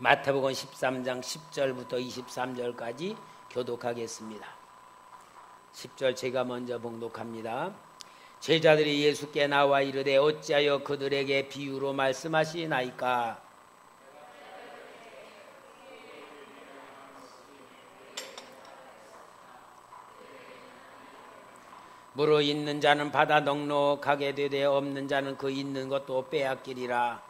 마태복음 13장 10절부터 23절까지 교독하겠습니다. 10절 제가 먼저 봉독합니다. 제자들이 예수께 나와 이르되 어찌하여 그들에게 비유로 말씀하시나이까? 무릇 있는 자는 받아 넉넉하게 되되 없는 자는 그 있는 것도 빼앗기리라.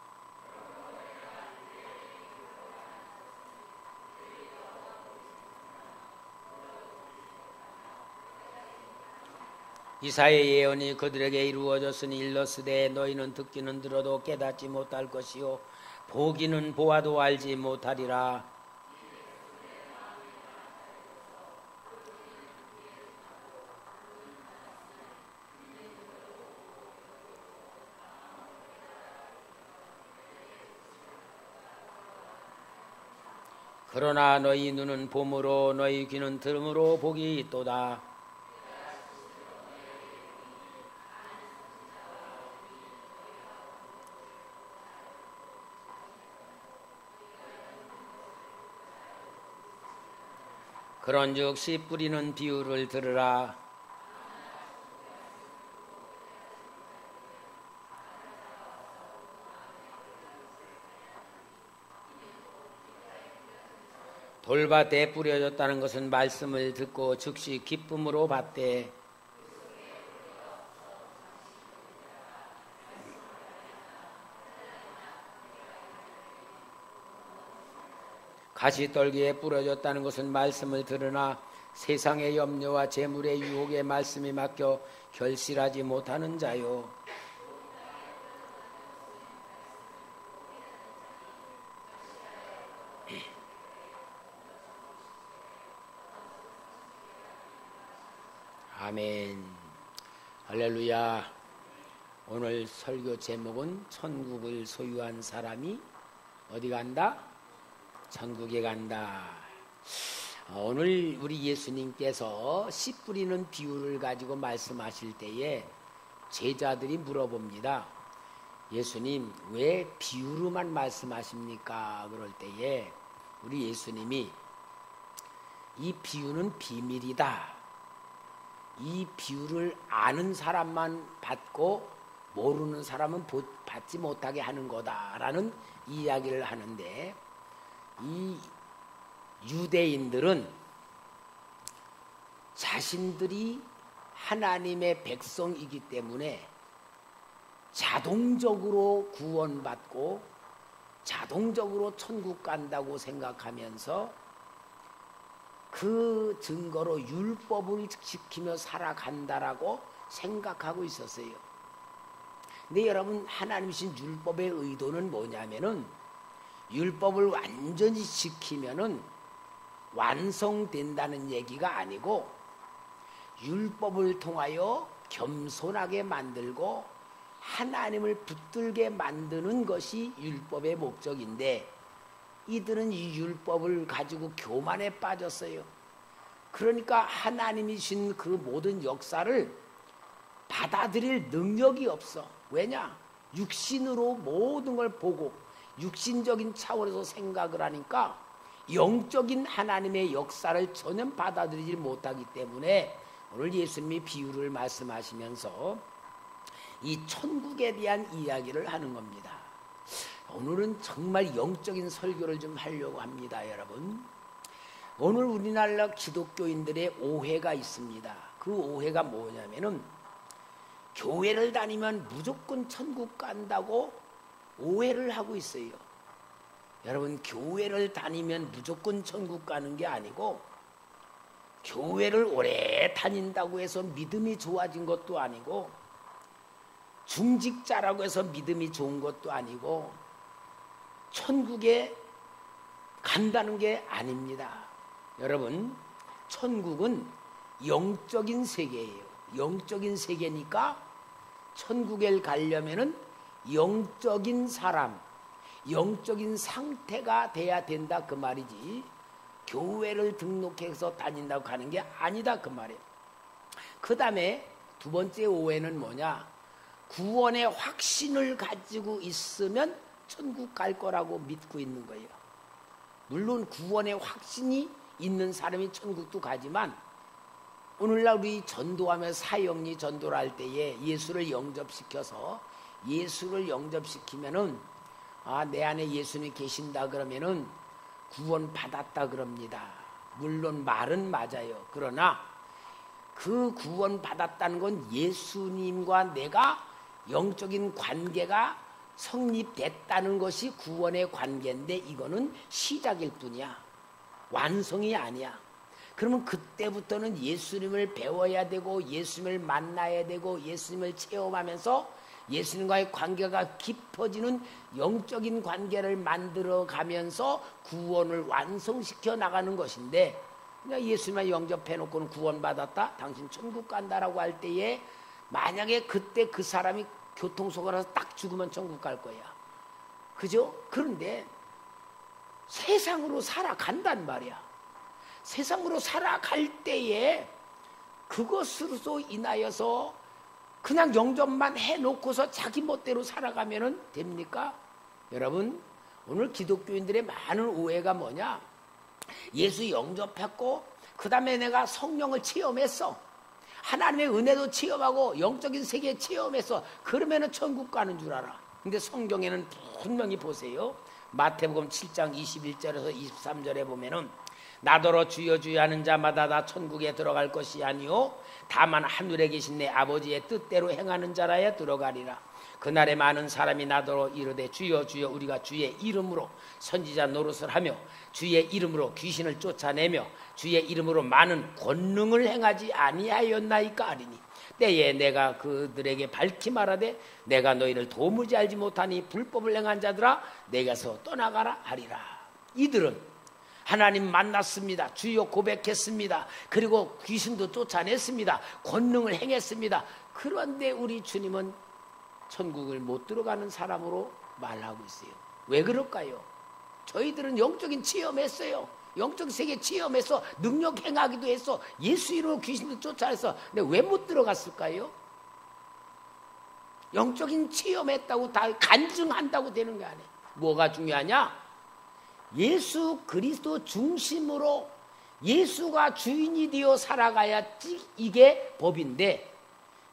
이사야의 예언이 그들에게 이루어졌으니 일렀으되 너희는 듣기는 들어도 깨닫지 못할 것이요 보기는 보아도 알지 못하리라. 그러나 너희 눈은 봄으로 너희 귀는 들음으로 복이 있도다. 그런즉 씨 뿌리는 비유를 들으라. 돌밭에 뿌려졌다는 것은 말씀을 듣고 즉시 기쁨으로 받되 가시떨기에 뿌려졌다는 것은 말씀을 들으나 세상의 염려와 재물의 유혹에 말씀이 막혀 결실하지 못하는 자요. 아멘. 할렐루야. 오늘 설교 제목은 천국을 소유한 사람이 어디 간다? 천국에 간다. 오늘 우리 예수님께서 씨 뿌리는 비유를 가지고 말씀하실 때에 제자들이 물어봅니다. 예수님, 왜 비유로만 말씀하십니까? 그럴 때에 우리 예수님이 이 비유는 비밀이다. 이 비유를 아는 사람만 받고 모르는 사람은 받지 못하게 하는 거다라는 이야기를 하는데, 이 유대인들은 자신들이 하나님의 백성이기 때문에 자동적으로 구원받고 자동적으로 천국 간다고 생각하면서 그 증거로 율법을 지키며 살아간다라고 생각하고 있었어요. 근데 여러분, 하나님이신 율법의 의도는 뭐냐면은 율법을 완전히 지키면은 완성된다는 얘기가 아니고 율법을 통하여 겸손하게 만들고 하나님을 붙들게 만드는 것이 율법의 목적인데, 이들은 이 율법을 가지고 교만에 빠졌어요. 그러니까 하나님이신 그 모든 역사를 받아들일 능력이 없어. 왜냐? 육신으로 모든 걸 보고 육신적인 차원에서 생각을 하니까 영적인 하나님의 역사를 전혀 받아들이지 못하기 때문에 오늘 예수님이 비유를 말씀하시면서 이 천국에 대한 이야기를 하는 겁니다. 오늘은 정말 영적인 설교를 좀 하려고 합니다, 여러분. 오늘 우리나라 기독교인들의 오해가 있습니다. 그 오해가 뭐냐면은 교회를 다니면 무조건 천국 간다고 오해를 하고 있어요. 여러분, 교회를 다니면 무조건 천국 가는 게 아니고, 교회를 오래 다닌다고 해서 믿음이 좋아진 것도 아니고, 중직자라고 해서 믿음이 좋은 것도 아니고, 천국에 간다는 게 아닙니다. 여러분, 천국은 영적인 세계예요. 영적인 세계니까 천국에 가려면은 영적인 사람, 영적인 상태가 돼야 된다 그 말이지, 교회를 등록해서 다닌다고 하는 게 아니다 그 말이에요. 그 다음에 두 번째 오해는 뭐냐? 구원의 확신을 가지고 있으면 천국 갈 거라고 믿고 있는 거예요. 물론 구원의 확신이 있는 사람이 천국도 가지만 오늘날 우리 전도하며 사형리 전도를 할 때에 예수를 영접시켜서 예수를 영접시키면은 내 안에 예수님이 계신다 그러면은 구원 받았다 그럽니다. 물론 말은 맞아요. 그러나 그 구원 받았다는 건 예수님과 내가 영적인 관계가 성립됐다는 것이 구원의 관계인데 이거는 시작일 뿐이야. 완성이 아니야. 그러면 그때부터는 예수님을 배워야 되고 예수님을 만나야 되고 예수님을 체험하면서 예수님과의 관계가 깊어지는 영적인 관계를 만들어 가면서 구원을 완성시켜 나가는 것인데 그러니까 예수님만 영접해놓고는 구원받았다? 당신 천국 간다라고 할 때에 만약에 그때 그 사람이 교통사고 나서 딱 죽으면 천국 갈 거야. 그죠? 그런데 세상으로 살아간단 말이야. 세상으로 살아갈 때에 그것으로 인하여서 그냥 영접만 해놓고서 자기 멋대로 살아가면 됩니까? 여러분 오늘 기독교인들의 많은 오해가 뭐냐? 예수 영접했고 그 다음에 내가 성령을 체험했어. 하나님의 은혜도 체험하고 영적인 세계 체험했어. 그러면 천국 가는 줄 알아. 근데 성경에는 분명히 보세요. 마태복음 7장 21절에서 23절에 보면은 나더러 주여 주여 하는 자마다 다 천국에 들어갈 것이 아니요 다만 하늘에 계신 내 아버지의 뜻대로 행하는 자라야 들어가리라. 그날에 많은 사람이 나더러 이르되 주여 주여 우리가 주의 이름으로 선지자 노릇을 하며 주의 이름으로 귀신을 쫓아내며 주의 이름으로 많은 권능을 행하지 아니하였나이까 하리니 때에 내가 그들에게 밝히 말하되 내가 너희를 도무지 알지 못하니 불법을 행한 자들아 내게서 떠나가라 하리라. 이들은 하나님 만났습니다. 주여 고백했습니다. 그리고 귀신도 쫓아냈습니다. 권능을 행했습니다. 그런데 우리 주님은 천국을 못 들어가는 사람으로 말하고 있어요. 왜 그럴까요? 저희들은 영적인 체험했어요. 영적 세계 체험해서 능력 행하기도 했어. 예수 이름으로 귀신도 쫓아내서. 근데 왜 못 들어갔을까요? 영적인 체험했다고 다 간증한다고 되는 게 아니에요. 뭐가 중요하냐? 예수 그리스도 중심으로 예수가 주인이 되어 살아가야지 이게 법인데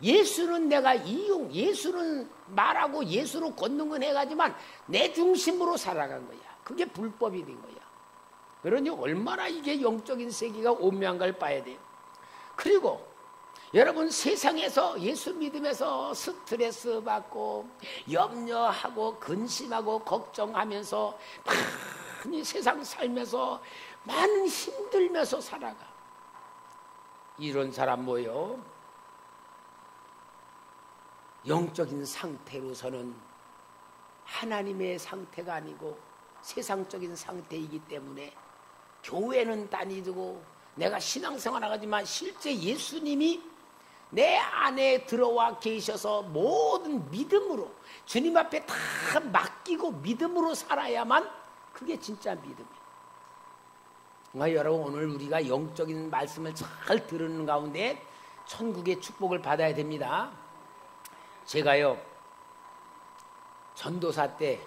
예수는 내가 예수는 말하고 예수로 권능은 해가지만 내 중심으로 살아간 거야. 그게 불법이 된 거야. 그러니 얼마나 이게 영적인 세계가 오묘한가를 봐야 돼요. 그리고 여러분 세상에서 예수 믿으면서 스트레스 받고 염려하고 근심하고 걱정하면서 많이 세상 살면서 많은 힘들면서 살아가. 이런 사람 뭐요? 영적인 상태로서는 하나님의 상태가 아니고 세상적인 상태이기 때문에 교회는 다니고 내가 신앙생활 하지만 실제 예수님이 내 안에 들어와 계셔서 모든 믿음으로 주님 앞에 다 맡기고 믿음으로 살아야만 그게 진짜 믿음이에요. 여러분 오늘 우리가 영적인 말씀을 잘 들은 가운데 천국의 축복을 받아야 됩니다. 제가요 전도사 때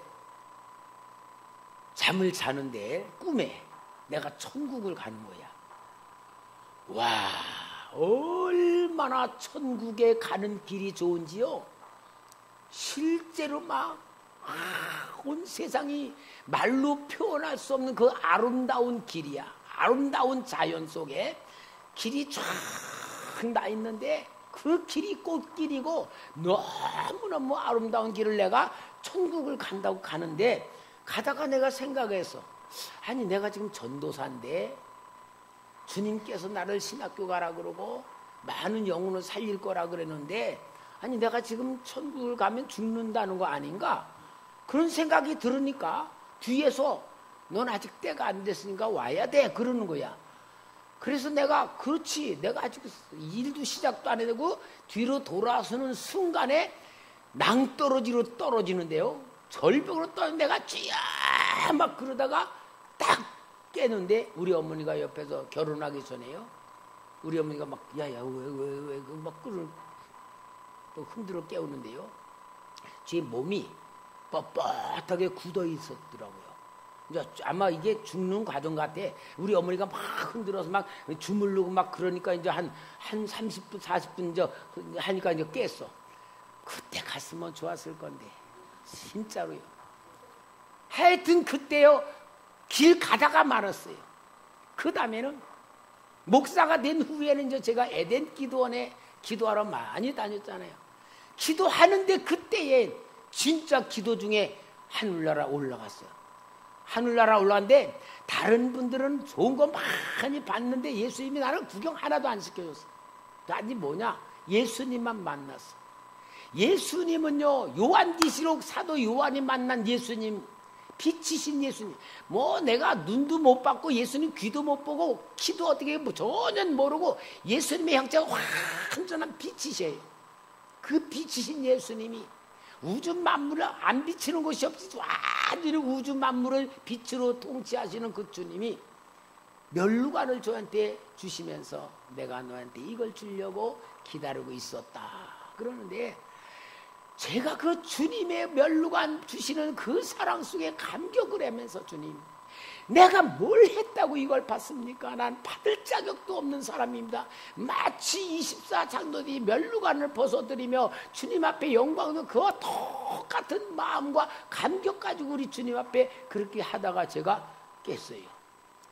잠을 자는데 꿈에 내가 천국을 가는 거야. 와, 얼마나 천국에 가는 길이 좋은지요. 실제로 막 온 세상이 말로 표현할 수 없는 그 아름다운 길이야. 아름다운 자연 속에 길이 쫙 나 있는데 그 길이 꽃길이고 너무너무 아름다운 길을 내가 천국을 간다고 가는데 가다가 내가 생각했어. 아니 내가 지금 전도사인데 주님께서 나를 신학교 가라 그러고 많은 영혼을 살릴 거라 그랬는데 아니 내가 지금 천국을 가면 죽는다는 거 아닌가? 그런 생각이 들으니까 뒤에서 넌 아직 때가 안 됐으니까 와야 돼 그러는 거야. 그래서 내가 그렇지 내가 아직 일도 시작도 안 해도 뒤로 돌아서는 순간에 낭떠러지로 떨어지는데요. 절벽으로 떨어진 내가 쥐야 막 그러다가 딱 깨는데 우리 어머니가 옆에서 결혼하기 전에요. 우리 어머니가 막 야야 왜 막 그걸 또 흔들어 깨우는데요. 제 몸이 뻣뻣하게 굳어 있었더라고요. 이제 아마 이게 죽는 과정 같아. 우리 어머니가 막 흔들어서 막 주물르고 막 그러니까 이제 한 30분, 40분 이제 하니까 이제 깼어. 그때 갔으면 좋았을 건데. 진짜로요. 하여튼 그때요. 길 가다가 말았어요. 그 다음에는 목사가 된 후에는 이제 제가 에덴 기도원에 기도하러 많이 다녔잖아요. 기도하는데 그때에 진짜 기도 중에 하늘나라 올라갔어요. 하늘나라 올라갔는데 다른 분들은 좋은 거 많이 봤는데 예수님이 나를 구경 하나도 안 시켜줬어. 아니 뭐냐? 예수님만 만났어. 예수님은요, 요한계시록 사도 요한이 만난 예수님, 빛이신 예수님. 뭐 내가 눈도 못 봤고 예수님 귀도 못 보고 키도 어떻게 뭐 전혀 모르고 예수님의 형체가 완전한 빛이세요. 그 빛이신 예수님이 우주 만물을 안 비치는 것이 없이 완전히 우주 만물을 빛으로 통치하시는 그 주님이 멸루관을 저한테 주시면서 내가 너한테 이걸 주려고 기다리고 있었다. 그러는데 제가 그 주님의 멸루관 주시는 그 사랑 속에 감격을 하면서 주님, 내가 뭘 했다고 이걸 받습니까? 난 받을 자격도 없는 사람입니다. 마치 24장로들이 멸루관을 벗어드리며 주님 앞에 영광을 그와 똑같은 마음과 감격 가지고 우리 주님 앞에 그렇게 하다가 제가 깼어요.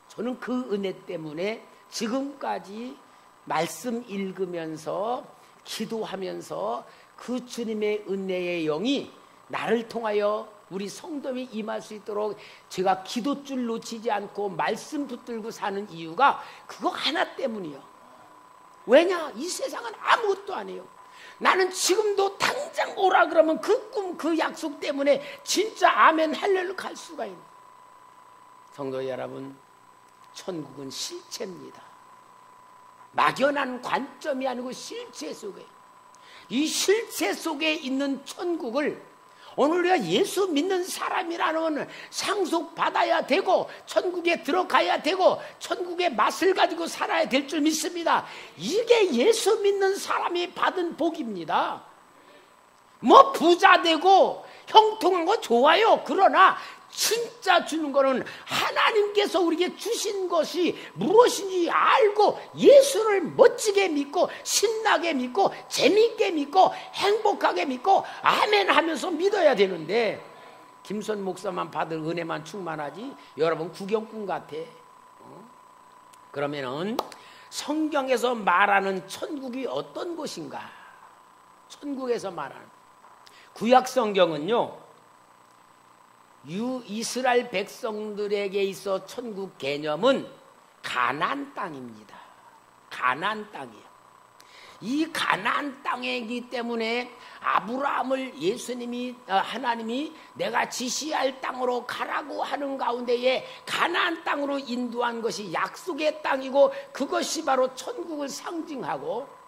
저는 그 은혜 때문에 지금까지 말씀 읽으면서 기도하면서 그 주님의 은혜의 영이 나를 통하여 우리 성도에 임할 수 있도록 제가 기도줄 놓치지 않고 말씀 붙들고 사는 이유가 그거 하나 때문이요. 왜냐? 이 세상은 아무것도 아니에요. 나는 지금도 당장 오라 그러면 그 꿈, 그 약속 때문에 진짜 아멘 할렐루야 갈 수가 있는. 성도 여러분, 천국은 실체입니다. 막연한 관점이 아니고 실체 속에, 이 실체 속에 있는 천국을 오늘 우리가 예수 믿는 사람이라는 상속받아야 되고 천국에 들어가야 되고 천국의 맛을 가지고 살아야 될 줄 믿습니다. 이게 예수 믿는 사람이 받은 복입니다. 뭐 부자 되고 형통한 거 좋아요. 그러나 진짜 주는 거는 하나님께서 우리에게 주신 것이 무엇인지 알고 예수를 멋지게 믿고 신나게 믿고 재미있게 믿고 행복하게 믿고 아멘 하면서 믿어야 되는데 김선 목사만 받을 은혜만 충만하지 여러분 구경꾼 같아. 그러면은 성경에서 말하는 천국이 어떤 곳인가? 천국에서 말하는 구약 성경은요, 이스라엘 백성들에게 있어 천국 개념은 가나안 땅입니다. 가나안 땅이에요. 이 가나안 땅이기 때문에 아브라함을 하나님이 내가 지시할 땅으로 가라고 하는 가운데에 가나안 땅으로 인도한 것이 약속의 땅이고 그것이 바로 천국을 상징하고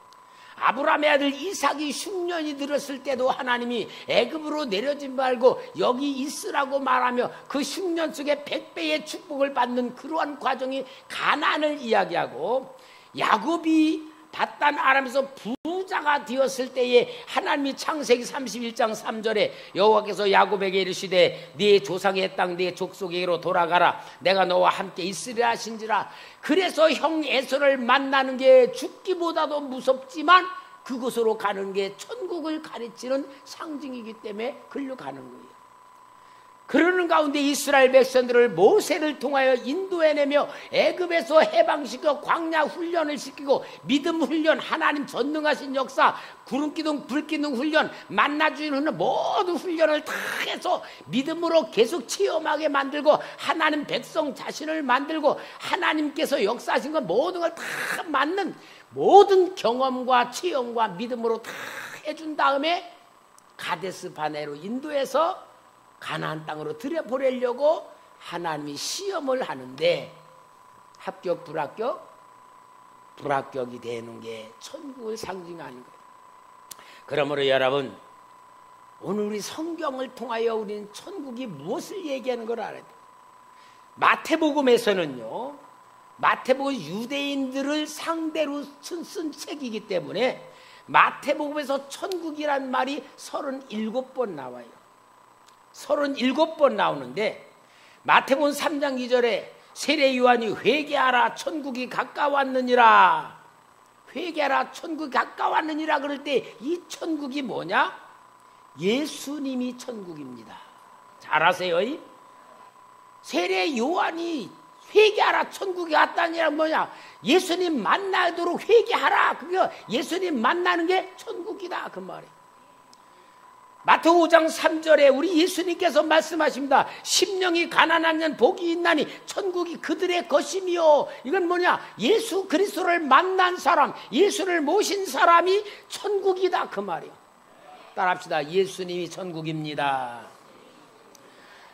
아브라함의 아들 이삭이 흉년이 들었을 때도 하나님이 애굽으로 내려지 말고 여기 있으라고 말하며 그 흉년 속에 100배의 축복을 받는 그러한 과정이 가나안을 이야기하고 야곱이 바단 아람에서 부자가 되었을 때에 하나님이 창세기 31장 3절에 여호와께서 야곱에게 이르시되 네 조상의 땅 네 족속에게로 돌아가라 내가 너와 함께 있으리라 하신지라. 그래서 형 에서를 만나는 게 죽기보다도 무섭지만 그곳으로 가는 게 천국을 가르치는 상징이기 때문에 글로 가는 거예요. 그러는 가운데 이스라엘 백성들을 모세를 통하여 인도해내며 애굽에서 해방시켜 광야 훈련을 시키고 믿음 훈련, 하나님 전능하신 역사, 구름기둥 불기둥 훈련, 만나주는 모든 훈련을 다 해서 믿음으로 계속 체험하게 만들고 하나님 백성 자신을 만들고 하나님께서 역사하신 것 모든 걸 다 맞는 모든 경험과 체험과 믿음으로 다 해준 다음에 가데스 바네로 인도해서 가나안 땅으로 들여보내려고 하나님이 시험을 하는데 합격 불합격? 불합격이 되는 게 천국을 상징하는 거예요. 그러므로 여러분 오늘 우리 성경을 통하여 우리는 천국이 무엇을 얘기하는 걸 알아야 돼요. 마태복음에서는요, 마태복음 유대인들을 상대로 쓴 책이기 때문에 마태복음에서 천국이란 말이 37번 나와요. 37번 나오는데 마태복음 3장 2절에 세례 요한이 회개하라 천국이 가까웠느니라, 회개하라 천국이 가까웠느니라 그럴 때 이 천국이 뭐냐? 예수님이 천국입니다. 잘 아세요? 세례 요한이 회개하라 천국이 왔다니라 뭐냐? 예수님 만나도록 회개하라. 그게 예수님 만나는 게 천국이다 그 말이에요. 마태복음 5장 3절에 우리 예수님께서 말씀하십니다. 심령이 가난한 년 복이 있나니 천국이 그들의 것이며, 이건 뭐냐? 예수 그리스도를 만난 사람, 예수를 모신 사람이 천국이다 그 말이에요. 따라합시다. 예수님이 천국입니다.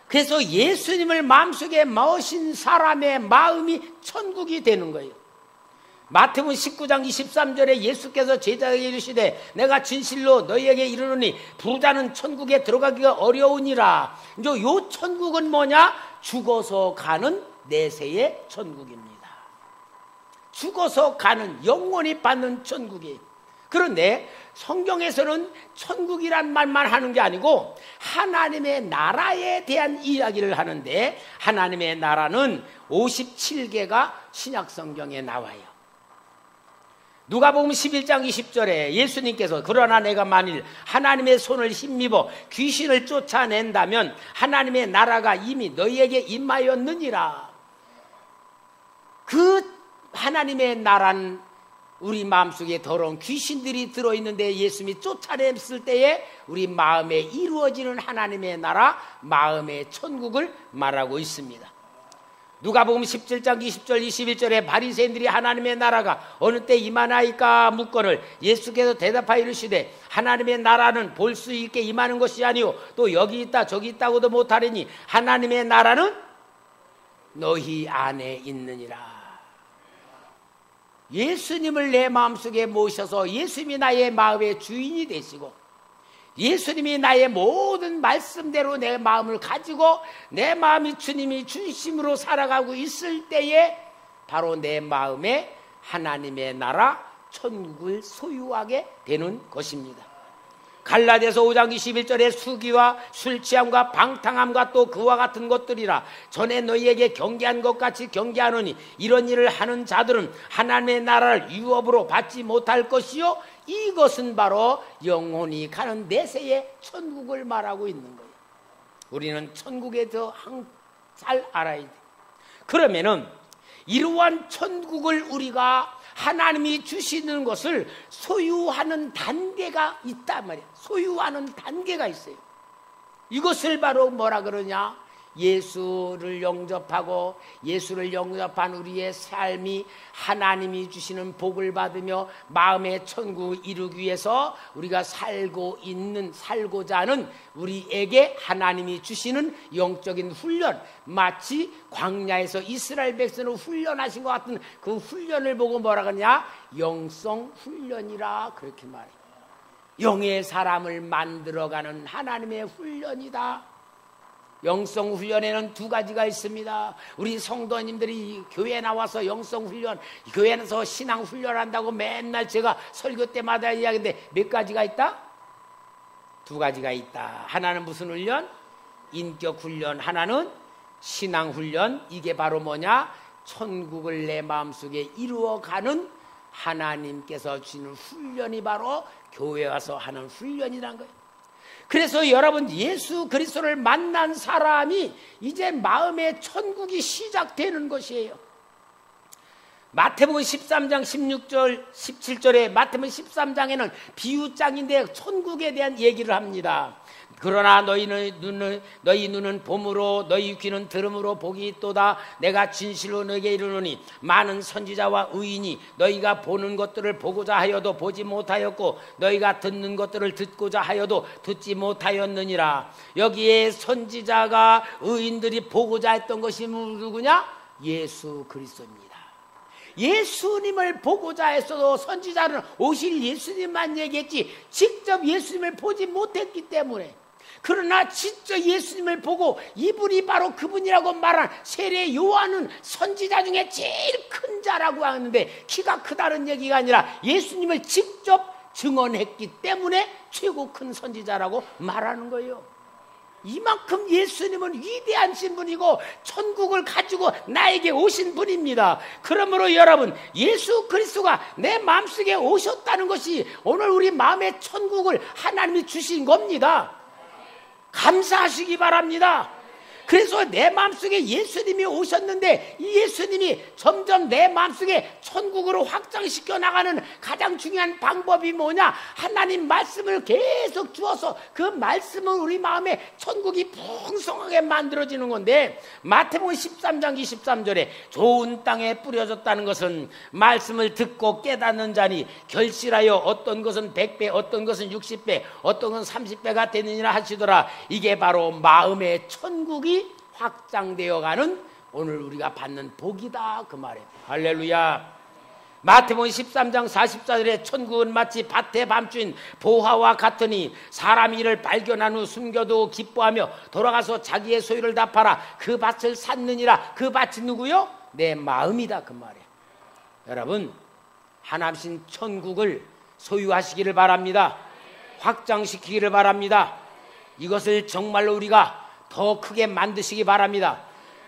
그래서 예수님을 마음속에 모신 사람의 마음이 천국이 되는 거예요. 마태복음 19장 23절에 예수께서 제자에게 이르시되 내가 진실로 너희에게 이르노니 부자는 천국에 들어가기가 어려우니라. 이제 요 천국은 뭐냐? 죽어서 가는 내세의 천국입니다. 죽어서 가는, 영원히 받는 천국이에요. 그런데 성경에서는 천국이란 말만 하는 게 아니고 하나님의 나라에 대한 이야기를 하는데, 하나님의 나라는 57개가 신약성경에 나와요. 누가복음 11장 20절에 예수님께서 그러나 내가 만일 하나님의 손을 힘입어 귀신을 쫓아낸다면 하나님의 나라가 이미 너희에게 임하였느니라. 그 하나님의 나라는 우리 마음속에 더러운 귀신들이 들어있는데 예수님이 쫓아냈을 때에 우리 마음에 이루어지는 하나님의 나라, 마음의 천국을 말하고 있습니다. 누가복음 17장 20절 21절에 바리새인들이 하나님의 나라가 어느 때 임하나이까 묻거늘 예수께서 대답하여 이르시되 하나님의 나라는 볼 수 있게 임하는 것이 아니요 또 여기 있다 저기 있다고도 못하리니 하나님의 나라는 너희 안에 있느니라. 예수님을 내 마음속에 모셔서 예수님이 나의 마음의 주인이 되시고 예수님이 나의 모든 말씀대로 내 마음을 가지고 내 마음이 주님이 중심으로 살아가고 있을 때에 바로 내 마음에 하나님의 나라 천국을 소유하게 되는 것입니다. 갈라디아서 5장 21절에 수기와 술취함과 방탕함과 또 그와 같은 것들이라 전에 너희에게 경계한 것 같이 경계하노니 이런 일을 하는 자들은 하나님의 나라를 유업으로 받지 못할 것이요 이것은 바로 영혼이 가는 내세의 천국을 말하고 있는 거예요. 우리는 천국에 더 잘 알아야 돼. 그러면은 이러한 천국을 우리가 하나님이 주시는 것을 소유하는 단계가 있단 말이야. 소유하는 단계가 있어요. 이것을 바로 뭐라 그러냐? 예수를 영접하고 예수를 영접한 우리의 삶이 하나님이 주시는 복을 받으며 마음의 천국을 이루기 위해서 우리가 살고자 하는 우리에게 하나님이 주시는 영적인 훈련, 마치 광야에서 이스라엘 백성을 훈련하신 것 같은 그 훈련을 보고 뭐라 그러냐? 영성 훈련이라 그렇게 말해요. 영의 사람을 만들어가는 하나님의 훈련이다. 영성 훈련에는 두 가지가 있습니다. 우리 성도님들이 교회에 나와서 영성 훈련, 교회에서 신앙 훈련한다고 맨날 제가 설교 때마다 이야기하는데 몇 가지가 있다? 두 가지가 있다. 하나는 무슨 훈련? 인격 훈련. 하나는 신앙 훈련. 이게 바로 뭐냐? 천국을 내 마음속에 이루어가는 하나님께서 주시는 훈련이 바로 교회에 와서 하는 훈련이란 거예요. 그래서 여러분 예수 그리스도를 만난 사람이 이제 마음의 천국이 시작되는 것이에요. 마태복음 13장 16절 17절에 마태복음 13장에는 비유장인데 천국에 대한 얘기를 합니다. 그러나 너희 눈은 봄으로 너희 귀는 들음으로 복이 있도다. 내가 진실로 너에게 이르노니 많은 선지자와 의인이 너희가 보는 것들을 보고자 하여도 보지 못하였고 너희가 듣는 것들을 듣고자 하여도 듣지 못하였느니라. 여기에 선지자가 의인들이 보고자 했던 것이 누구냐? 예수 그리스도입니다. 예수님을 보고자 했어도 선지자는 오실 예수님만 얘기했지 직접 예수님을 보지 못했기 때문에, 그러나 진짜 예수님을 보고 이분이 바로 그분이라고 말한 세례 요한은 선지자 중에 제일 큰 자라고 하는데 키가 크다는 얘기가 아니라 예수님을 직접 증언했기 때문에 최고 큰 선지자라고 말하는 거예요. 이만큼 예수님은 위대하신 분이고 천국을 가지고 나에게 오신 분입니다. 그러므로 여러분, 예수 그리스도가 내 마음속에 오셨다는 것이 오늘 우리 마음의 천국을 하나님이 주신 겁니다. 감사하시기 바랍니다. 그래서 내 마음속에 예수님이 오셨는데 이 예수님이 점점 내 마음속에 천국으로 확장시켜 나가는 가장 중요한 방법이 뭐냐? 하나님 말씀을 계속 주어서 그 말씀은 우리 마음에 천국이 풍성하게 만들어지는 건데, 마태복음 13장 23절에 좋은 땅에 뿌려졌다는 것은 말씀을 듣고 깨닫는 자니 결실하여 어떤 것은 100배, 어떤 것은 60배, 어떤 것은 30배가 되느니라 하시더라. 이게 바로 마음의 천국이 확장되어가는 오늘 우리가 받는 복이다, 그 말이에요. 할렐루야. 마태복음 13장 44절에 천국은 마치 밭의 밤주인 보화와 같으니 사람이 이를 발견한 후 숨겨도 기뻐하며 돌아가서 자기의 소유를 다 팔아 그 밭을 샀느니라. 그 밭이 누구요? 내 마음이다, 그 말이에요. 여러분, 하나님 천국을 소유하시기를 바랍니다. 확장시키기를 바랍니다. 이것을 정말로 우리가 더 크게 만드시기 바랍니다.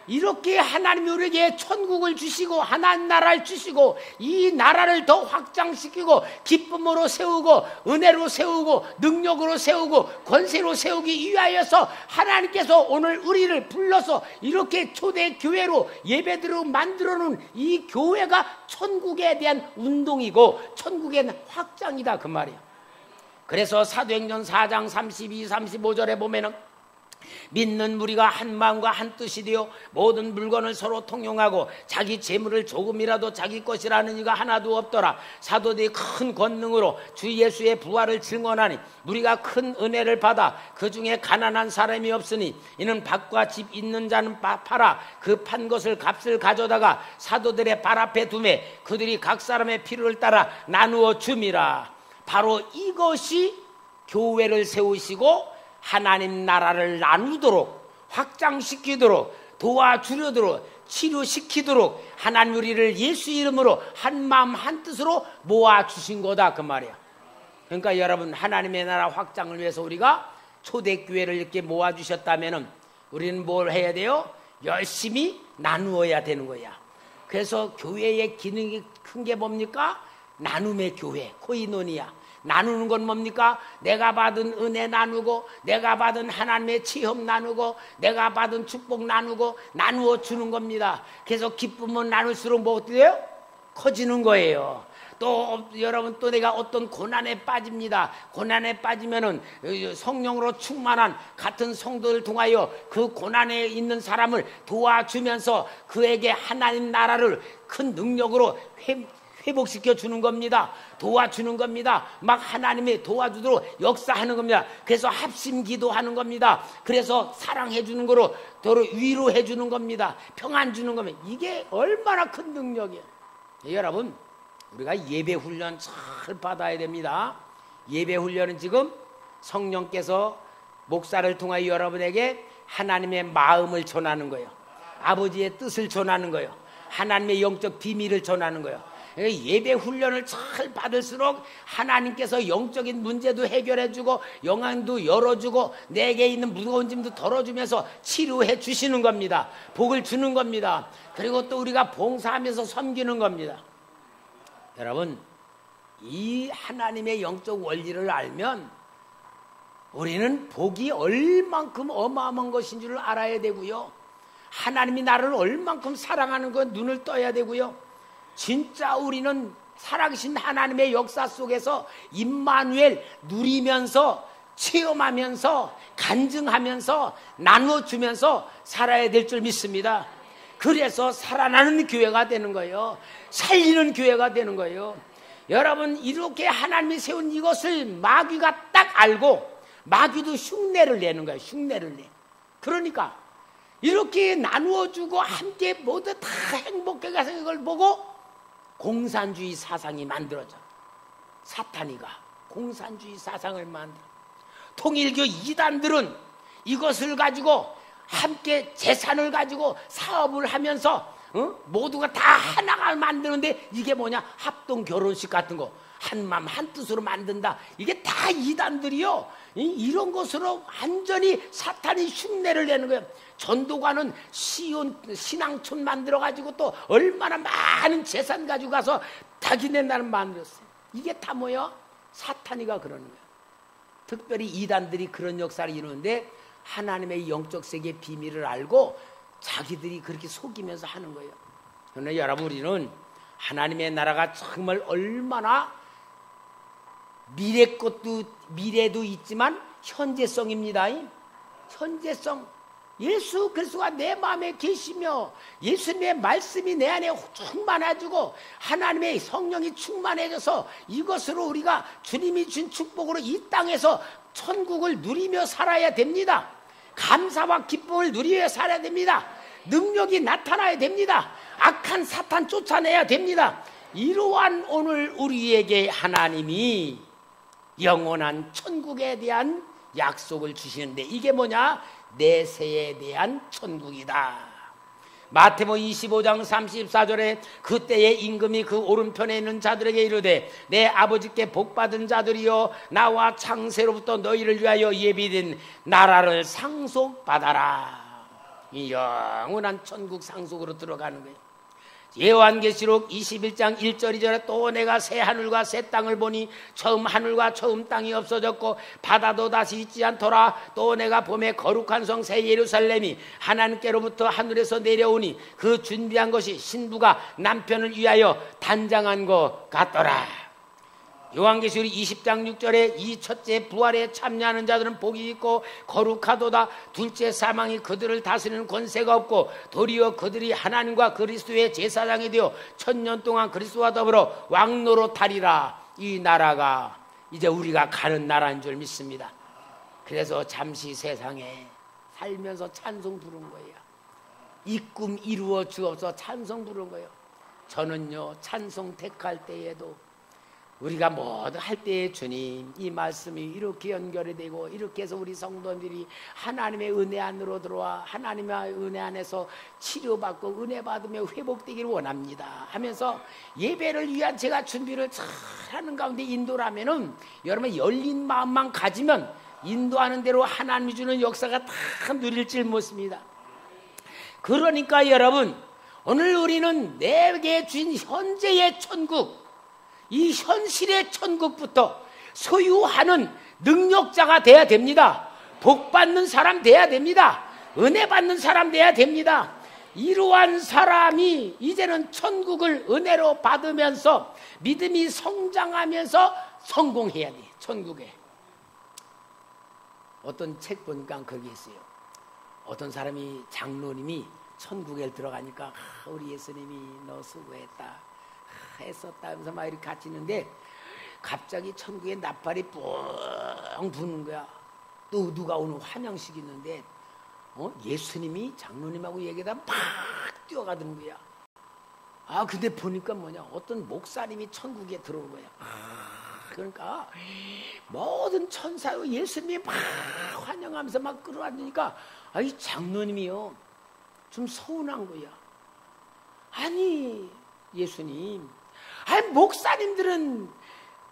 이렇게 하나님이 우리에게 천국을 주시고 하나님 나라를 주시고 이 나라를 더 확장시키고 기쁨으로 세우고 은혜로 세우고 능력으로 세우고 권세로 세우기 위하여서 하나님께서 오늘 우리를 불러서 이렇게 초대교회로 예배드리고 만들어 놓은 이 교회가 천국에 대한 운동이고 천국의 확장이다, 그 말이에요. 그래서 사도행전 4장 32, 35절에 보면은 믿는 무리가 한 마음과 한 뜻이 되어 모든 물건을 서로 통용하고 자기 재물을 조금이라도 자기 것이라는 이가 하나도 없더라. 사도들이 큰 권능으로 주 예수의 부활을 증언하니 무리가 큰 은혜를 받아 그 중에 가난한 사람이 없으니 이는 밭과 집 있는 자는 팔아 그 판 것을 값을 가져다가 사도들의 발 앞에 두매 그들이 각 사람의 필요를 따라 나누어 줌이라. 바로 이것이 교회를 세우시고 하나님 나라를 나누도록 확장시키도록 도와주려도록 치료시키도록 하나님 우리를 예수 이름으로 한 마음 한 뜻으로 모아주신 거다, 그 말이야. 그러니까 여러분, 하나님의 나라 확장을 위해서 우리가 초대교회를 이렇게 모아주셨다면 우리는 뭘 해야 돼요? 열심히 나누어야 되는 거야. 그래서 교회의 기능이 큰 게 뭡니까? 나눔의 교회, 코이노니아. 나누는 건 뭡니까? 내가 받은 은혜 나누고 내가 받은 하나님의 체험 나누고 내가 받은 축복 나누고 나누어 주는 겁니다. 그래서 기쁨은 나눌수록 뭐 어떻게 돼요? 커지는 거예요. 또 여러분, 또 내가 어떤 고난에 빠집니다. 고난에 빠지면은 성령으로 충만한 같은 성도를 통하여 그 고난에 있는 사람을 도와주면서 그에게 하나님 나라를 큰 능력으로 회복시켜 주는 겁니다. 도와주는 겁니다. 막 하나님이 도와주도록 역사하는 겁니다. 그래서 합심 기도하는 겁니다. 그래서 사랑해 주는 거로 도로 위로해 주는 겁니다. 평안 주는 겁니다. 이게 얼마나 큰 능력이에요. 여러분, 우리가 예배 훈련 잘 받아야 됩니다. 예배 훈련은 지금 성령께서 목사를 통하여 여러분에게 하나님의 마음을 전하는 거예요. 아버지의 뜻을 전하는 거예요. 하나님의 영적 비밀을 전하는 거예요. 예배 훈련을 잘 받을수록 하나님께서 영적인 문제도 해결해주고 영안도 열어주고 내게 있는 무거운 짐도 덜어주면서 치료해 주시는 겁니다. 복을 주는 겁니다. 그리고 또 우리가 봉사하면서 섬기는 겁니다. 여러분, 이 하나님의 영적 원리를 알면 우리는 복이 얼만큼 어마어마한 것인 줄 알아야 되고요. 하나님이 나를 얼만큼 사랑하는 건 눈을 떠야 되고요. 진짜 우리는 살아계신 하나님의 역사 속에서 임마누엘 누리면서 체험하면서 간증하면서 나누어주면서 살아야 될 줄 믿습니다. 그래서 살아나는 교회가 되는 거예요. 살리는 교회가 되는 거예요. 여러분, 이렇게 하나님이 세운 이것을 마귀가 딱 알고 마귀도 흉내를 내는 거예요. 흉내를 내. 그러니까 이렇게 나누어주고 함께 모두 다 행복하게 사는 걸 보고 공산주의 사상이 만들어져. 사탄이가 공산주의 사상을 만들어. 통일교 이단들은 이것을 가지고 함께 재산을 가지고 사업을 하면서 모두가 다 하나가 만드는데 이게 뭐냐? 합동 결혼식 같은 거. 한마음 한뜻으로 만든다. 이게 다 이단들이요. 이런 것으로 완전히 사탄이 흉내를 내는 거예요. 전도관은 시온 신앙촌 만들어가지고 또 얼마나 많은 재산 가지고 가서 자기네 나라 만들었어요. 이게 다 뭐야? 사탄이가 그러는 거예요. 특별히 이단들이 그런 역사를 이루는데 하나님의 영적 세계의 비밀을 알고 자기들이 그렇게 속이면서 하는 거예요. 그러나 여러분, 우리는 하나님의 나라가 정말 얼마나 미래도 있지만 현재성입니다. 현재성. 예수 그리스도가 내 마음에 계시며 예수님의 말씀이 내 안에 충만해지고 하나님의 성령이 충만해져서 이것으로 우리가 주님이 준 축복으로 이 땅에서 천국을 누리며 살아야 됩니다. 감사와 기쁨을 누리며 살아야 됩니다. 능력이 나타나야 됩니다. 악한 사탄 쫓아내야 됩니다. 이러한 오늘 우리에게 하나님이 영원한 천국에 대한 약속을 주시는데 이게 뭐냐? 내세에 대한 천국이다. 마태복음 25장 34절에 그때의 임금이 그 오른편에 있는 자들에게 이르되 내 아버지께 복받은 자들이여 나와 창세로부터 너희를 위하여 예비된 나라를 상속받아라. 이 영원한 천국 상속으로 들어가는 거예요. 요한계시록 21장 1절 2절에 또 내가 새 하늘과 새 땅을 보니 처음 하늘과 처음 땅이 없어졌고 바다도 다시 있지 않더라. 또 내가 봄에 거룩한 성 새 예루살렘이 하나님께로부터 하늘에서 내려오니 그 준비한 것이 신부가 남편을 위하여 단장한 것 같더라. 요한계시록 20장 6절에 이 첫째 부활에 참여하는 자들은 복이 있고 거룩하도다. 둘째 사망이 그들을 다스리는 권세가 없고 도리어 그들이 하나님과 그리스도의 제사장이 되어 1000년 동안 그리스도와 더불어 왕노릇하리라. 이 나라가 이제 우리가 가는 나라인 줄 믿습니다. 그래서 잠시 세상에 살면서 찬송 부른 거예요. 이 꿈 이루어 주옵소서 찬송 부른 거예요. 저는요 찬송 택할 때에도 우리가 뭐든 할 때에 주님 이 말씀이 이렇게 연결이 되고 이렇게 해서 우리 성도들이 하나님의 은혜 안으로 들어와 하나님의 은혜 안에서 치료받고 은혜 받으며 회복되기를 원합니다 하면서 예배를 위한 제가 준비를 잘 하는 가운데 인도라면은 여러분 열린 마음만 가지면 인도하는 대로 하나님이 주는 역사가 다 누릴 줄 믿습니다. 그러니까 여러분 오늘 우리는 내게 주신 현재의 천국, 이 현실의 천국부터 소유하는 능력자가 돼야 됩니다. 복 받는 사람 돼야 됩니다. 은혜 받는 사람 돼야 됩니다. 이러한 사람이 이제는 천국을 은혜로 받으면서 믿음이 성장하면서 성공해야 돼. 천국에 어떤 책 보니까 거기 있어요. 어떤 사람이 장로님이 천국에 들어가니까 우리 예수님이 너 수고했다 했었다 하면서 막 이렇게 같이 있는데 갑자기 천국에 나팔이 뻥 부는 거야. 또 누가 오늘 환영식 있는데 예수님이 장로님하고 얘기하다 막 뛰어가던 거야. 아 근데 보니까 뭐냐 어떤 목사님이 천국에 들어온 거야. 그러니까 모든 천사요 예수님이 막 환영하면서 막 끌어안으니까 이 장로님이요 좀 서운한 거야. 아니 예수님, 목사님들은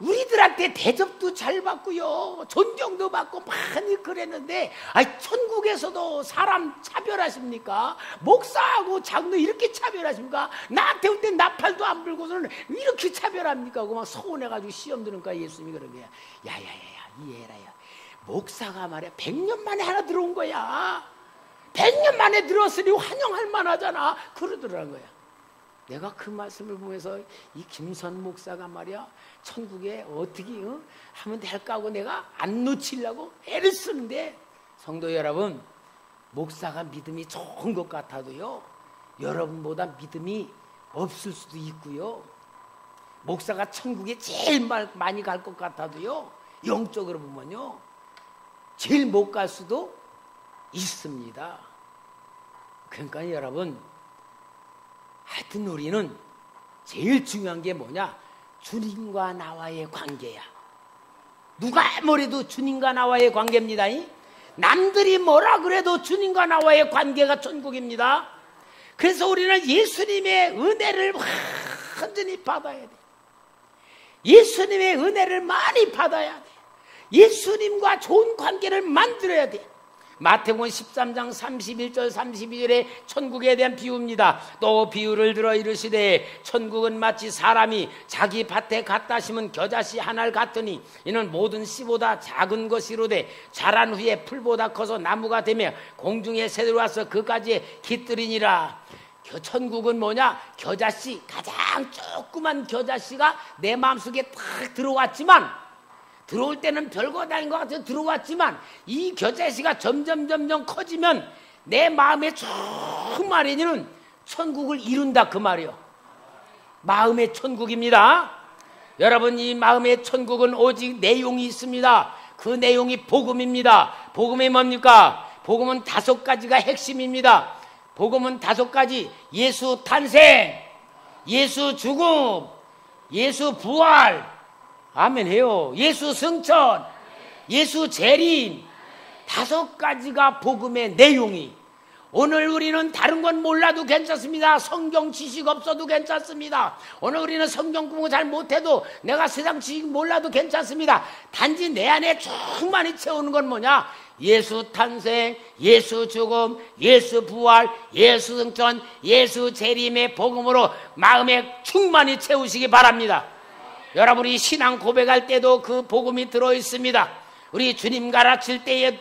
우리들한테 대접도 잘 받고요 존경도 받고 많이 그랬는데 천국에서도 사람 차별하십니까? 목사하고 장로 이렇게 차별하십니까? 나한테 올 때 나팔도 안 불고서는 이렇게 차별합니까? 하고 막 서운해가지고 시험 드니까 예수님이 그런 거야. 야야야야 이해해라. 야. 목사가 말이야 100년 만에 하나 들어온 거야. 100년 만에 들어왔으니 환영할 만하잖아. 그러더라는 거야. 내가 그 말씀을 보면서 이 김선 목사가 말이야 천국에 어떻게 하면 될까 하고 내가 안 놓치려고 애를 쓰는데 성도 여러분 목사가 믿음이 좋은 것 같아도요 여러분보다 믿음이 없을 수도 있고요 목사가 천국에 제일 많이 갈 것 같아도요 영적으로 보면요 제일 못 갈 수도 있습니다. 그러니까 여러분 하여튼 우리는 제일 중요한 게 뭐냐? 주님과 나와의 관계야. 누가 뭐래도 주님과 나와의 관계입니다. 남들이 뭐라 그래도 주님과 나와의 관계가 천국입니다. 그래서 우리는 예수님의 은혜를 완전히 받아야 돼. 예수님의 은혜를 많이 받아야 돼. 예수님과 좋은 관계를 만들어야 돼. 마태복음 13장 31절 32절에 천국에 대한 비유입니다. 또 비유를 들어 이르시되 천국은 마치 사람이 자기 밭에 갖다 심은 겨자씨 하나를 같으니 이는 모든 씨보다 작은 것이로되 자란 후에 풀보다 커서 나무가 되며 공중에 새들이 와서 그까지 깃들이니라. 천국은 뭐냐? 겨자씨, 가장 조그만 겨자씨가 내 마음속에 탁 들어왔지만, 들어올 때는 별거 아닌 것 같아서 들어왔지만 이 겨자씨가 점점 커지면 내 마음의 조그마리는 천국을 이룬다 그 말이요. 마음의 천국입니다. 여러분, 이 마음의 천국은 오직 내용이 있습니다. 그 내용이 복음입니다. 복음이 뭡니까? 복음은 5가지가 핵심입니다. 복음은 5가지. 예수 탄생, 예수 죽음, 예수 부활, 아멘 해요. 예수 승천, 예수 재림, 5가지가 복음의 내용이. 오늘 우리는 다른 건 몰라도 괜찮습니다. 성경 지식 없어도 괜찮습니다. 오늘 우리는 성경 공부 잘 못해도 내가 세상 지식 몰라도 괜찮습니다. 단지 내 안에 충만히 채우는 건 뭐냐? 예수 탄생, 예수 죽음, 예수 부활, 예수 승천, 예수 재림의 복음으로 마음에 충만히 채우시기 바랍니다. 여러분이 신앙 고백할 때도 그 복음이 들어있습니다. 우리 주님 가르칠 때에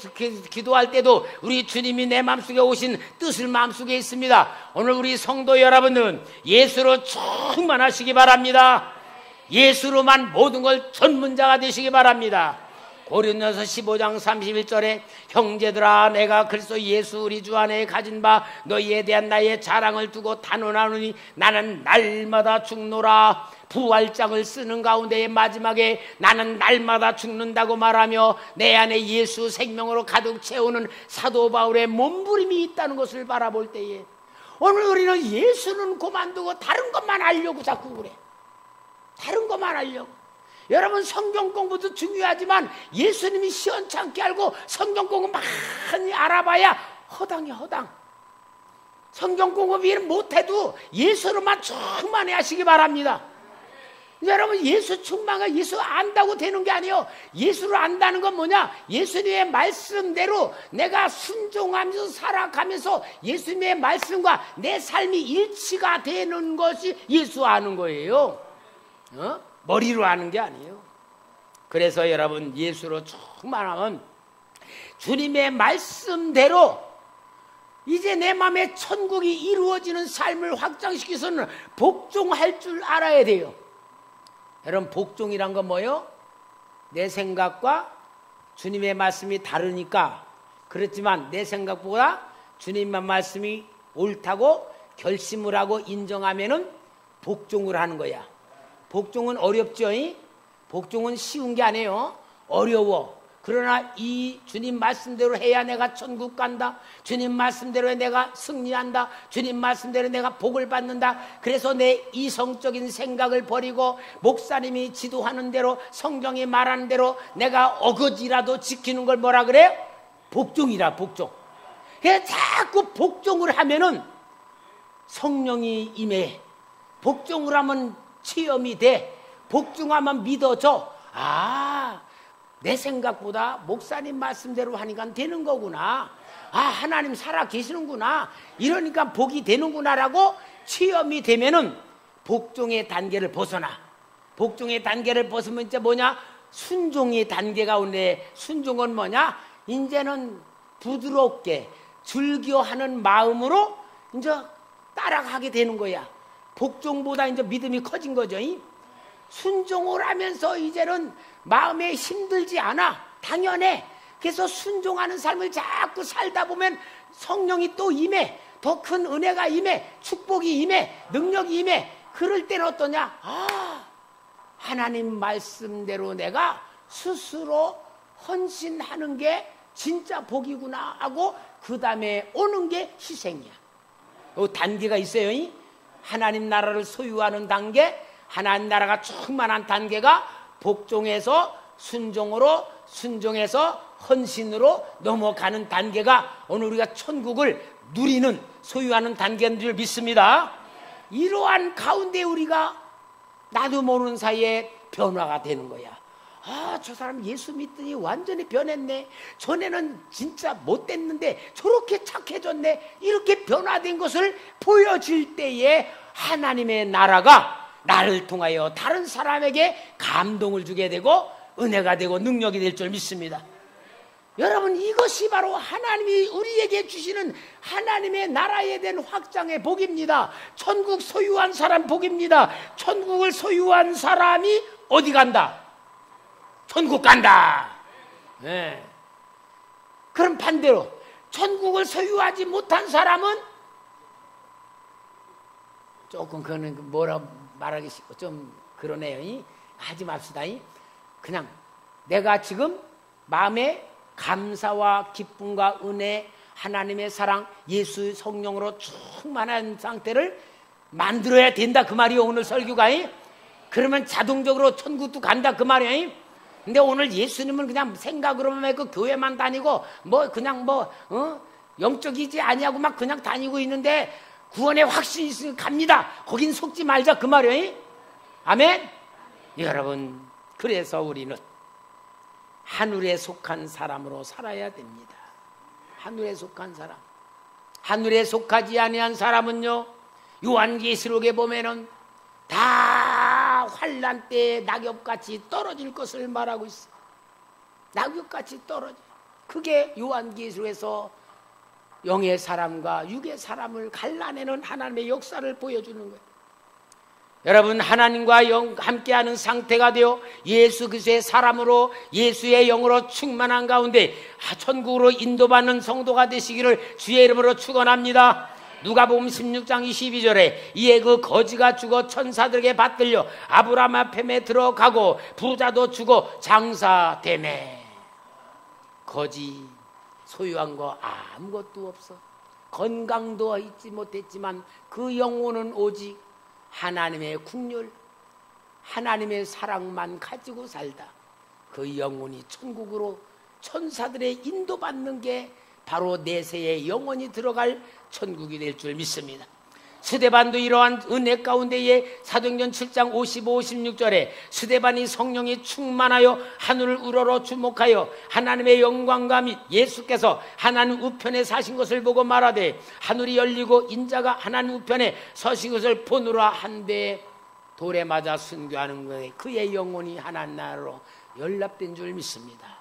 기도할 때도 우리 주님이 내 마음속에 오신 뜻을 마음속에 있습니다. 오늘 우리 성도 여러분은 예수로 충만하시기 바랍니다. 예수로만 모든 걸 전문자가 되시기 바랍니다. 고린도서 15장 31절에 형제들아 내가 그리스도 예수 우리 주 안에 가진 바 너희에 대한 나의 자랑을 두고 단언하노니 나는 날마다 죽노라. 부활장을 쓰는 가운데의 마지막에 나는 날마다 죽는다고 말하며 내 안에 예수 생명으로 가득 채우는 사도 바울의 몸부림이 있다는 것을 바라볼 때에 오늘 우리는 예수는 그만두고 다른 것만 알려고 자꾸 그래. 다른 것만 알려고. 여러분, 성경 공부도 중요하지만 예수님이 시원찮게 알고 성경 공부 많이 알아봐야 허당이야, 허당. 성경 공부 못해도 예수로만 충만히 하시기 바랍니다. 여러분, 예수 충만한, 예수 안다고 되는 게 아니에요. 예수를 안다는 건 뭐냐? 예수님의 말씀대로 내가 순종하면서 살아가면서 예수님의 말씀과 내 삶이 일치가 되는 것이 예수 아는 거예요. 머리로 아는 게 아니에요. 그래서 여러분, 예수로 충만하면 주님의 말씀대로 이제 내 마음에 천국이 이루어지는 삶을 확장시켜서는 복종할 줄 알아야 돼요. 여러분, 복종이란 건 뭐예요? 내 생각과 주님의 말씀이 다르니까, 그렇지만 내 생각보다 주님의 말씀이 옳다고 결심을 하고 인정하면은 복종을 하는 거야. 복종은 어렵죠? 복종은 쉬운 게 아니에요. 어려워. 그러나 이 주님 말씀대로 해야 내가 천국 간다. 주님 말씀대로 내가 승리한다. 주님 말씀대로 내가 복을 받는다. 그래서 내 이성적인 생각을 버리고 목사님이 지도하는 대로, 성경이 말하는 대로 내가 어거지라도 지키는 걸 뭐라 그래요? 복종이라, 복종. 그래서 자꾸 복종을 하면은 성령이 임해. 복종을 하면 체험이 돼. 복종하면 믿어져. 내 생각보다 목사님 말씀대로 하니까 되는 거구나. 하나님 살아 계시는구나. 이러니까 복이 되는구나라고 체험이 되면은 복종의 단계를 벗어나. 복종의 단계를 벗으면 이제 뭐냐? 순종의 단계가 오네. 순종은 뭐냐? 이제는 부드럽게 즐겨하는 마음으로 이제 따라가게 되는 거야. 복종보다 이제 믿음이 커진 거죠. 순종을 하면서 이제는 마음에 힘들지 않아. 당연해. 그래서 순종하는 삶을 자꾸 살다 보면 성령이 또 임해. 더 큰 은혜가 임해. 축복이 임해. 능력이 임해. 그럴 때는 어떠냐? 하나님 말씀대로 내가 스스로 헌신하는 게 진짜 복이구나 하고 그 다음에 오는 게 희생이야. 요 단계가 있어요. 하나님 나라를 소유하는 단계, 하나님 나라가 충만한 단계가 복종에서 순종으로, 순종에서 헌신으로 넘어가는 단계가 오늘 우리가 천국을 누리는, 소유하는 단계인 줄 믿습니다. 이러한 가운데 우리가 나도 모르는 사이에 변화가 되는 거야. 아, 저 사람 예수 믿더니 완전히 변했네. 전에는 진짜 못됐는데 저렇게 착해졌네. 이렇게 변화된 것을 보여질 때에 하나님의 나라가 나를 통하여 다른 사람에게 감동을 주게 되고 은혜가 되고 능력이 될 줄 믿습니다. 여러분, 이것이 바로 하나님이 우리에게 주시는 하나님의 나라에 대한 확장의 복입니다. 천국 소유한 사람 복입니다. 천국을 소유한 사람이 어디 간다? 천국 간다. 네. 그럼 반대로 천국을 소유하지 못한 사람은 조금 그거는 뭐라 말하기 쉽고 좀 그러네요. 하지 맙시다. 그냥 내가 지금 마음에 감사와 기쁨과 은혜, 하나님의 사랑, 예수 성령으로 충만한 상태를 만들어야 된다 그 말이요. 오늘 설교가. 그러면 자동적으로 천국도 간다 그 말이야. 근데 오늘 예수님은 그냥 생각으로만 그 교회만 다니고 뭐 그냥 영적이지 아니하고 막 그냥 다니고 있는데 구원의 확신이 있으면 갑니다. 거긴 속지 말자 그 말이에요. 아멘. 여러분, 그래서 우리는 하늘에 속한 사람으로 살아야 됩니다. 하늘에 속한 사람. 하늘에 속하지 아니한 사람은요, 요한계시록에 보면은 다 환난 때에 낙엽같이 떨어질 것을 말하고 있어요. 낙엽같이 떨어져. 그게 요한계시록에서 영의 사람과 육의 사람을 갈라내는 하나님의 역사를 보여주는 거예요. 여러분, 하나님과 함께하는 상태가 되어 예수 그리스도의 사람으로 예수의 영으로 충만한 가운데 천국으로 인도받는 성도가 되시기를 주의 이름으로 축원합니다. 누가복음 16장 22절에 이에 그 거지가 죽어 천사들에게 받들려 아브라함 앞에 들어가고 부자도 죽어 장사되매. 거지 소유한 거 아무것도 없어. 건강도 잊지 못했지만 그 영혼은 오직 하나님의 국률, 하나님의 사랑만 가지고 살다 그 영혼이 천국으로 천사들의 인도받는 게 바로 내세에 영원히 들어갈 천국이 될 줄 믿습니다. 스데반도 이러한 은혜 가운데에 사도행전 7장 55, 56절에 스데반이 성령이 충만하여 하늘을 우러러 주목하여 하나님의 영광과 및 예수께서 하나님 우편에 사신 것을 보고 말하되 하늘이 열리고 인자가 하나님 우편에 서신 것을 보느라 한데 돌에 맞아 순교하는 것에 그의 영혼이 하나님 나라로 연락된 줄 믿습니다.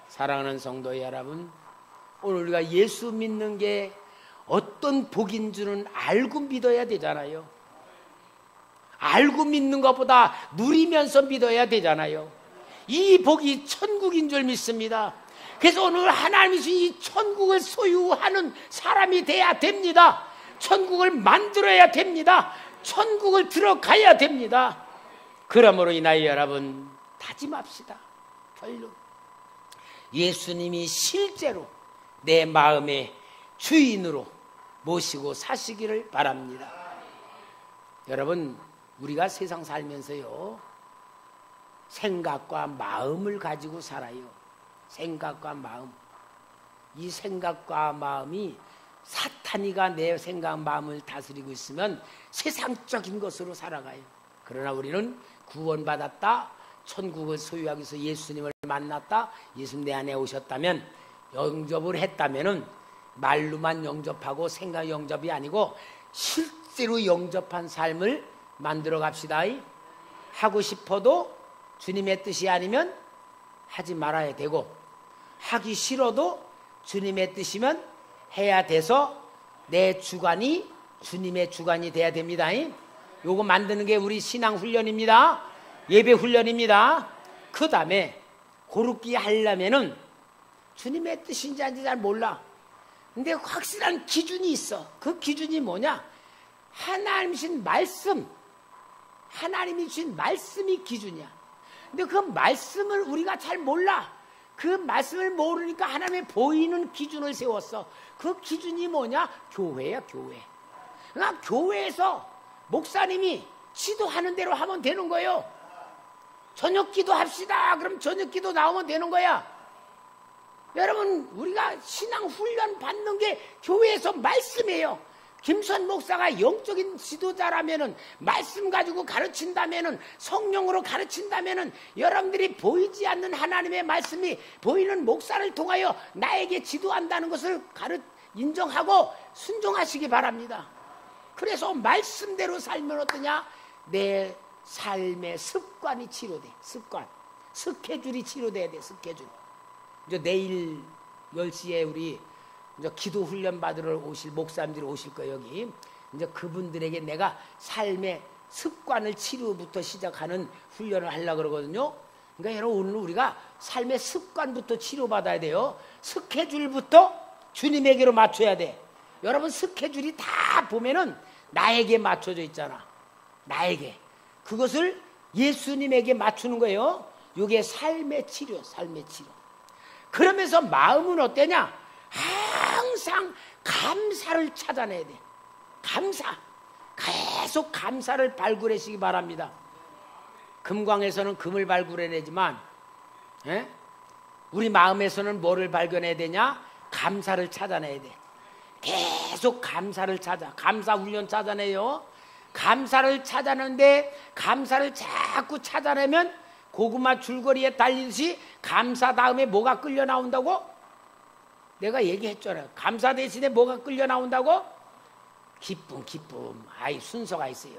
사랑하는 성도 여러분, 오늘 우리가 예수 믿는 게 어떤 복인 줄은 알고 믿어야 되잖아요. 알고 믿는 것보다 누리면서 믿어야 되잖아요. 이 복이 천국인 줄 믿습니다. 그래서 오늘 하나님이 주신 이 천국을 소유하는 사람이 돼야 됩니다. 천국을 만들어야 됩니다. 천국을 들어가야 됩니다. 그러므로 인하여 여러분 다짐합시다. 결론, 예수님이 실제로 내 마음의 주인으로 모시고 사시기를 바랍니다. 여러분, 우리가 세상 살면서요, 생각과 마음을 가지고 살아요. 생각과 마음. 이 생각과 마음이 사탄이가 내 생각, 마음을 다스리고 있으면 세상적인 것으로 살아가요. 그러나 우리는 구원받았다, 천국을 소유하기 위해서 예수님을 만났다, 예수님 내 안에 오셨다면, 영접을 했다면은 말로만 영접하고 생각 영접이 아니고 실제로 영접한 삶을 만들어 갑시다. 하고 싶어도 주님의 뜻이 아니면 하지 말아야 되고, 하기 싫어도 주님의 뜻이면 해야 돼서 내 주관이 주님의 주관이 돼야 됩니다. 요거 만드는 게 우리 신앙 훈련입니다. 예배 훈련입니다. 그 다음에 고르기 하려면은 주님의 뜻인지 아닌지 잘 몰라. 근데 확실한 기준이 있어. 그 기준이 뭐냐? 하나님이 주신 말씀, 하나님이 주신 말씀이 기준이야. 근데 그 말씀을 우리가 잘 몰라. 그 말씀을 모르니까 하나님의 보이는 기준을 세웠어. 그 기준이 뭐냐? 교회야, 교회. 그러니까 교회에서 목사님이 지도하는 대로 하면 되는 거예요. 저녁 기도 합시다. 그럼 저녁 기도 나오면 되는 거야. 여러분, 우리가 신앙 훈련 받는 게 교회에서 말씀이에요. 김선 목사가 영적인 지도자라면은, 말씀 가지고 가르친다면은, 성령으로 가르친다면은, 여러분들이 보이지 않는 하나님의 말씀이 보이는 목사를 통하여 나에게 지도한다는 것을 인정하고 순종하시기 바랍니다. 그래서 말씀대로 살면 어떠냐? 내 삶의 습관이 치료돼. 습관. 스케줄이 치료돼야 돼. 스케줄. 이제 내일 10시에 우리 이제 기도 훈련 받으러 오실 목사님들이 오실 거예요, 여기. 이제 그분들에게 내가 삶의 습관을 치료부터 시작하는 훈련을 하려고 그러거든요. 그러니까 여러분, 오늘 우리가 삶의 습관부터 치료받아야 돼요. 스케줄부터 주님에게로 맞춰야 돼. 여러분, 스케줄이 다 보면은 나에게 맞춰져 있잖아. 나에게. 그것을 예수님에게 맞추는 거예요. 이게 삶의 치료, 삶의 치료. 그러면서 마음은 어때냐? 항상 감사를 찾아내야 돼. 감사. 계속 감사를 발굴하시기 바랍니다. 금광에서는 금을 발굴해내지만, 우리 마음에서는 뭐를 발견해야 되냐? 감사를 찾아내야 돼. 계속 감사를 찾아. 감사 훈련 찾아내요. 감사를 찾아내는데, 감사를 자꾸 찾아내면 고구마 줄거리에 달리듯이 감사 다음에 뭐가 끌려 나온다고? 내가 얘기했잖아요. 감사 대신에 뭐가 끌려 나온다고? 기쁨, 기쁨. 아이, 순서가 있어요.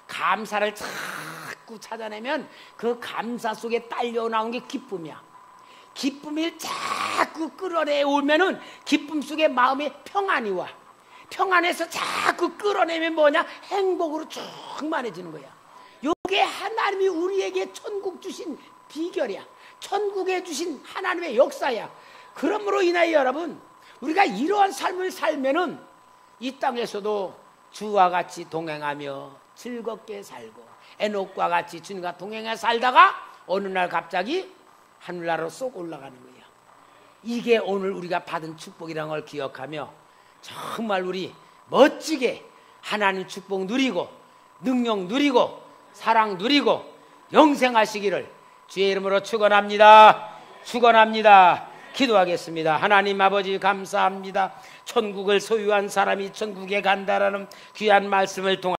감사를 자꾸 찾아내면 그 감사 속에 딸려 나온 게 기쁨이야. 기쁨을 자꾸 끌어내오면은 기쁨 속에 마음에 평안이 와. 평안에서 자꾸 끌어내면 뭐냐? 행복으로 충만해지는 거야. 이게 하나님이 우리에게 천국 주신 비결이야. 천국에 주신 하나님의 역사야. 그러므로 인하여 여러분, 우리가 이러한 삶을 살면은 이 땅에서도 주와 같이 동행하며 즐겁게 살고, 에녹과 같이 주님과 동행해 살다가 어느 날 갑자기 하늘나라로 쏙 올라가는 거예요. 이게 오늘 우리가 받은 축복이라는 걸 기억하며 정말 우리 멋지게 하나님 축복 누리고, 능력 누리고, 사랑 누리고 영생하시기를 주의 이름으로 축원합니다. 축원합니다. 기도하겠습니다. 하나님 아버지, 감사합니다. 천국을 소유한 사람이 천국에 간다라는 귀한 말씀을 통해